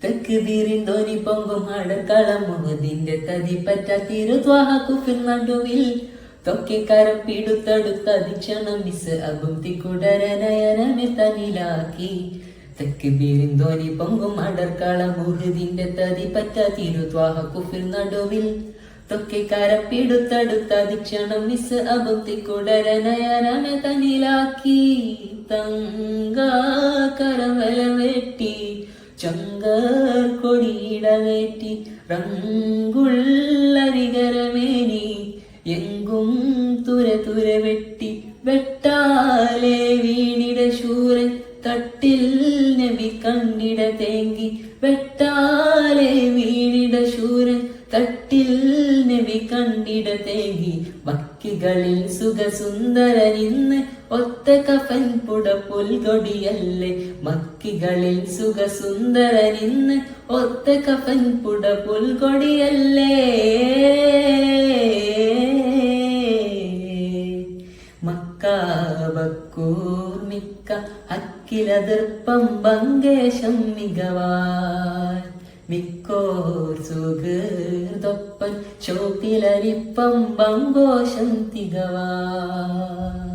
തക്ബീറിൻ ധ്വനി പൊങ്കും അടക്കളം മുഹദിന്റെ തതിപ്പറ്റ തിരുദ്വാഹ കുഫിർ നടുവിൽ തൊക്കെ കരം പിടുത്തടുത്തതിക്ഷണം മിസ് അബും തിക്കുടരനയനമെ തന്നിലാക്കി തക്ബീറിൻ ധ്വനി പൊങ്കും അടർക്കളം മുഹദിന്റെ തതിപ്പറ്റ തിരുദ്വാഹ കുഫിർ നടുവിൽ തൊക്കെ കരം പിടുത്തടുത്തതിക്ഷണം മിസ് അബും തിക്കുടരനയനമെ തന്നിലാക്കി തങ്ക കരവല വെട്ടി ചങ്കർ കൊടിയിടവേറ്റി റങ്കുള്ളരികരമേനി എങ്കും തുര തുര വെട്ടി വെട്ടാലെ വീണിട ശൂരൻ തട്ടിൽ നബി കണ്ടിട തേങ്കി വെട്ടാലെ വീണിട ശൂരൻ തട്ടിൽ നബി കണ്ടിട തേങ്കി മക്കികളിൽ സുഖസുന്ദരനിന്ന് ഒത്ത കഫൻ പുട പുൽകൊടിയല്ലേ മക്കികളിൽ സുഖസുന്ദരനിന്ന് ഒത്ത കഫൻ പുട പുൽകൊടിയല്ലേ മക്കാബക്കൂർമിക്ക അക്കിലതിർപ്പം ബങ്കേശം മികവാൻ മിക്കോർ സുഹൃതൊപ്പൻ ചോക്കിലരിപ്പം ബങ്കോശം തികവാൻ.